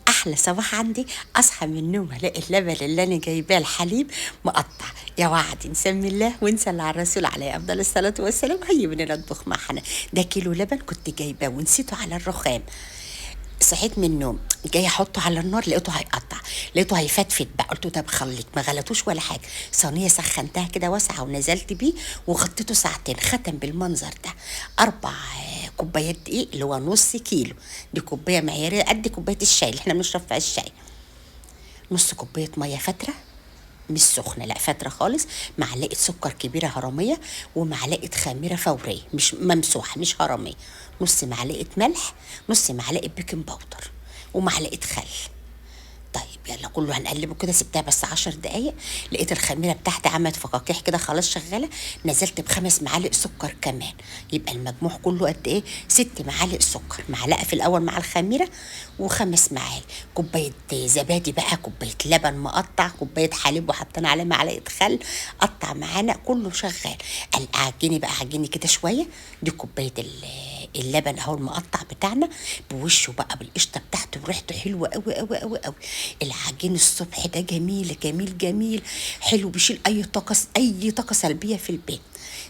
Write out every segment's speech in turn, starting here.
احلى صباح عندي. اصحى من النوم الاقي اللبن اللي انا جايباه الحليب مقطع. يا وعد نسمي الله ونصلي على الرسول عليه افضل الصلاه والسلام. هيا بينا نطبخ معنا. ده كيلو لبن كنت جايباه ونسيته على الرخام. صحيت من النوم جاي احطه على النار لقيته هيقطع، لقيته هيفتفت بقى. قلت ده بخليك ما غلطوش ولا حاجه. صينيه سخنتها كده واسعه ونزلت بيه وغطيته ساعتين. ختم بالمنظر ده. 4 كوبايات دقيق اللي هو نص كيلو. دي كوبايه معياريه قد كوبايه الشاي اللي احنا بنشرب فيها الشاي. نص كوبايه ميه فتره، مش سخنه لا فتره خالص. معلقه سكر كبيره هرميه، ومعلقه خميره فوريه مش ممسوحه مش هرميه. نص معلقه ملح، نص معلقه بيكنج باودر، ومعلقه خل. طيب يلا كله هنقلبه كده. سبتها بس 10 دقايق. لقيت الخميره بتاعتي عملت فقاقيح كده خلاص شغاله. نزلت ب5 معالق سكر كمان. يبقى المجموع كله قد ايه؟ 6 معالق سكر. معلقه في الاول مع الخميره، و5 معالق. كوبايه زبادي بقى، كوبايه لبن مقطع، كوبايه حليب وحطينا عليه معلقه خل. قطع معانا كله شغال. قال عجني بقى، عجني كده شويه. دي كوبايه اللبن اهو المقطع بتاعنا، بوشه بقى بالقشطه بتاعته وريحته حلوه قوي قوي قوي قوي. العجين الصبح ده جميل جميل جميل. حلو بيشيل اي طاقه سلبيه في البيت.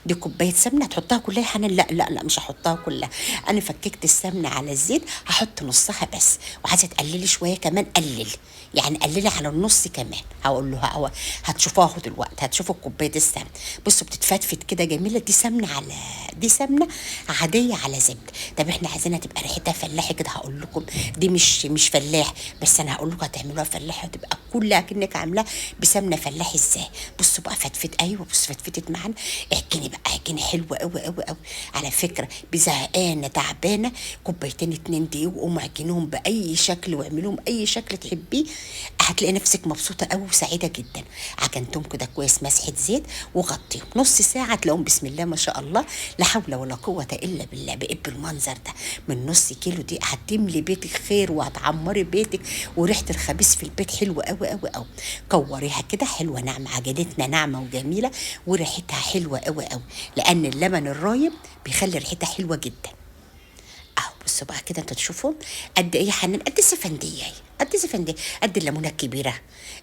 دي كوبايه سمنه هتحطها كلها يا حنان؟ لا لا لا مش هحطها كلها. انا فككت السمنه على الزيت، هحط نصها بس. وعايزه تقللي شويه كمان قللي، يعني قللي على النص كمان. هقول له هو هتشوفوها دلوقتي، هتشوفوا كوبايه السمنه. بصوا بتتفتفت كده جميله. دي سمنه على دي سمنه عاديه على زبده. طب احنا عايزينها تبقى ريحتها فلاحي كده. هقول لكم دي مش فلاح، بس انا هقول لكم هتعملوها فلاحي وتبقى كلها كأنك عاملاها بسمنه فلاحي ازاي. بصوا بقى فتفت. ايوه بص فتفتت معانا. احكيني بقى، احكيني حلوه قوي قوي قوي. على فكره بزهقانه تعبانه، كوبايتين 2 دقيق وقوموا اعجنوهم باي شكل واعملوهم اي شكل تحبيه. هتلاقي نفسك مبسوطه قوي وسعيده جدا. عجنتهم كده كويس مسحه زيت وغطيهم نص ساعه. تلاقيهم بسم الله ما شاء الله لا حول ولا قوه الا بالله. بقيت بالمنظر ده من نص كيلو دي هتملي بيتك خير وهتعمري بيتك. وريحه الخبيث في البيت حلوه قوي قوي قوي. كوريها كده حلوه ناعمه، عجنتنا ناعمه وجميله وريحتها حلوه قوي قوي. لان اللبن الرايب بيخلي ريحتها حلوه جدا. اهو بصوا بقى كده انتوا تشوفوا قد ايه يا حنان. قد السفنديه، قد السفنديه، قد الليمونه الكبيره.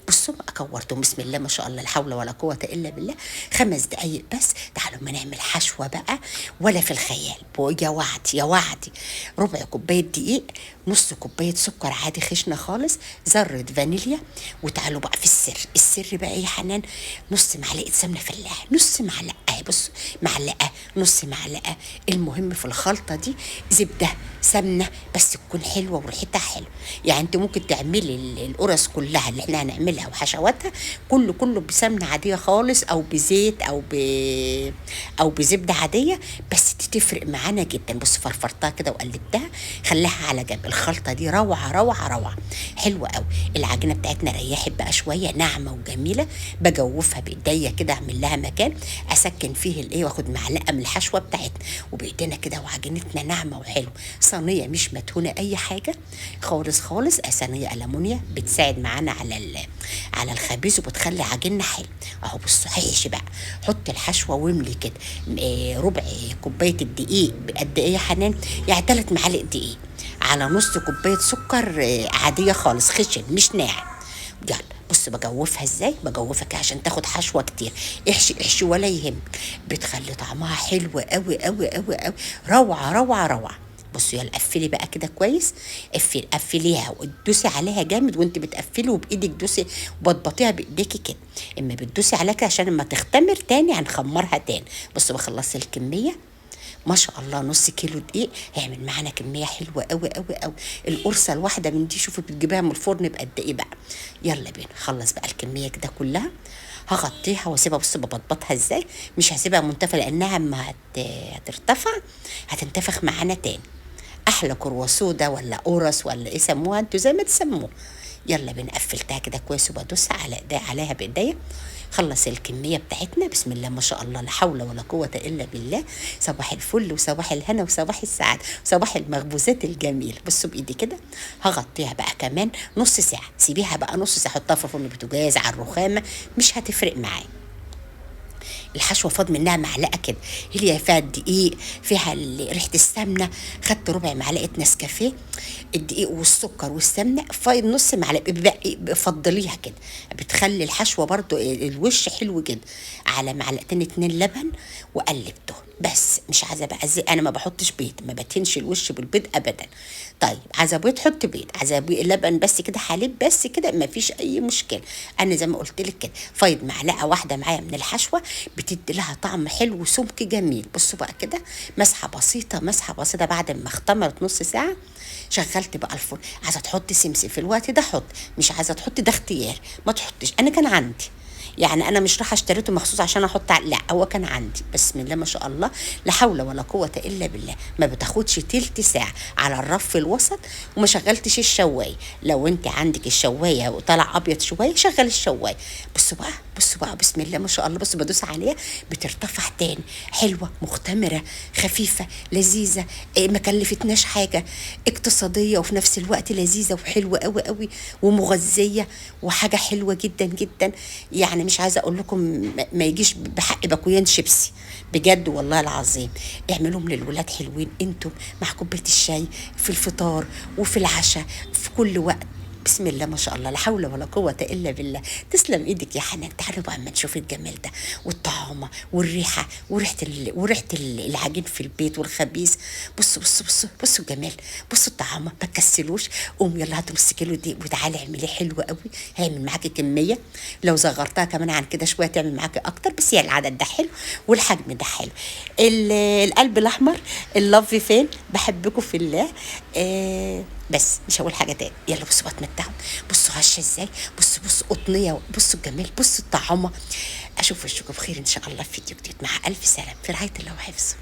بصوا كورتهم بسم الله ما شاء الله لا حول ولا قوه الا بالله. 5 دقايق بس. تعالوا ما نعمل حشوه بقى ولا في الخيال. يا وعدي يا وعدي. ربع كوبايه دقيق، نص كوبايه سكر عادي خشنه خالص، ذره فانيليا. وتعالوا بقى في السر بقى ايه يا حنان. نص معلقه سمنه فلاحي، نص معلقه. بص معلقه، نص معلقه. المهم في الخلطه دي زبده سمنه بس تكون حلوه وريحتها حلوه. يعني انت ممكن تعملي القرص كلها اللي احنا هنعملها وحشواتها كله بسمنه عاديه خالص، او بزيت، او بزبده عاديه. بس دي تفرق معانا جدا. بص فرفرتها كده وقلبتها. خليها على جنب. الخلطه دي روعه روعه روعه، حلوه قوي. العجينه بتاعتنا ريحت بقى شويه ناعمه وجميله. بجوفها بايديا كده، اعمل لها مكان اسكن فيه الايه، واخد معلقه من الحشوه بتاعتنا وبايدينا كده. وعجينتنا ناعمه وحلوه. صينيه مش مدهونه اي حاجه خالص خالص. صينيه المونيا بتساعد معانا على الخبيز وبتخلي عجيننا حلو. اهو بصوا هيحشي بقى. حط الحشوه واملي كده. ربع كوبايه الدقيق بقد ايه يا حنان؟ يعني 3 معالق دقيق على نص كوبايه سكر عاديه خالص خشن مش ناعم. يلا بص بجوفها ازاي. بجوفها كده عشان تاخد حشوه كتير. احشي احشي ولا يهمك. بتخلي طعمها حلو قوي قوي قوي قوي. روعه روعه روعه. بصي يلا قفلي بقى كده كويس. قفليها وتدوسي عليها جامد. وانت بتقفلي وبايدك دوسي وبطبطيها بايديكي كده. اما بتدوسي عليها كده عشان لما تختمر تاني هنخمرها تاني. بصي بخلص الكميه ما شاء الله. نص كيلو دقيق هيعمل معانا كميه حلوه قوي قوي قوي. القرصه الواحده من دي شوفي بتجيبها من الفرن بقد ايه بقى. يلا بينا خلص بقى الكميه كده كلها. هغطيها واسيبها. بص ببططها ازاي. مش هسيبها منتفه لانها اما هترتفع هتنتفخ معانا تاني. احلى كرواسو ده ولا قرص ولا ايه سموها انتوا زي ما تسموه. يلا بينا قفلتها كده كويس وبدوسها عليها بايديا. خلص الكميه بتاعتنا بسم الله ما شاء الله لا حول ولا قوه الا بالله. صباح الفل وصباح الهنا وصباح السعاده وصباح المخبوزات الجميل. بصوا بايدي كده. هغطيها بقى كمان نص ساعه. سيبيها بقى نص ساعه. حطها في فرن بوتاجاز على الرخامه مش هتفرق معايا. الحشوه فاض منها معلقه كده، هي فيها الدقيق، فيها ريحه السمنه. خدت ربع معلقه نسكافيه، الدقيق والسكر والسمنه، فايض نص معلقه، بفضليها كده، بتخلي الحشوه برضو الوش حلو جدا. على معلقتين اتنين لبن وقلبته بس. مش عايزه بقى انا ما بحطش بيض، ما بتنش الوش بالبيض ابدا. طيب عايزه بيض حط بيض، عايزه لبن بس كده، حليب بس كده، ما فيش اي مشكله. انا زي ما قلت لك كده فايض معلقه واحده معايا من الحشوه، بتدي لها طعم حلو وسمك جميل. بصوا بقى كده، مسحه بسيطه مسحه بسيطه. بعد ما اختمرت نص ساعه شغلت بقى الفرن. عايزه تحطي سمسم في الوقت ده حط، مش عايزه تحطي ده اختيار، ما تحطيش. انا كان عندي، يعني انا مش رايحه اشتريته مخصوص عشان احط لا، هو كان عندي. بسم الله ما شاء الله، لا حول ولا قوه الا بالله. ما بتاخدش تلت ساعه على الرف الوسط، وما شغلتش الشوايه. لو انت عندك الشوايه وطلع ابيض شويه شغل الشوايه. بصوا بقى بصوا بقى، بسم الله ما شاء الله. بصوا بدوس عليها بترتفع تاني، حلوه مختمره خفيفه لذيذه، ما كلفتناش حاجه، اقتصاديه وفي نفس الوقت لذيذه وحلوه قوي قوي ومغذيه، وحاجه حلوه جدا جدا. يعني مش عايزه اقول لكم ما يجيش بحق باكويان شيبسي بجد والله العظيم. اعملوهم للولاد حلوين انتم مع كوبايه الشاي، في الفطار وفي العشاء في كل وقت. بسم الله ما شاء الله، لا حول ولا قوة إلا بالله. تسلم إيدك يا حنان. تعالوا بقى أما نشوف الجمال ده والطعامة والريحة وريحة العجين في البيت والخبيز. بصوا بصوا بصوا بصوا الجمال، بصوا الطعامة، ما تكسلوش. قوم يلا هاتوا نص كيلو دي وتعالي اعمليه حلو قوي، هيعمل معاكي كمية. لو صغرتها كمان عن كده شوية تعمل معاكي أكتر، بس هي العدد ده حلو والحجم ده حلو. القلب الأحمر، اللف فين، بحبكم في الله. بس مش هقول حاجه تاني. يلا بصوا بتمتعوا، بصوا هشه ازاي، بصوا بصوا قطنيه، بصوا الجمال، بصوا الطعامه. اشوف وشكم بخير ان شاء الله في فيديو جديد. مع الف سلام، في رعايه الله وحفظه.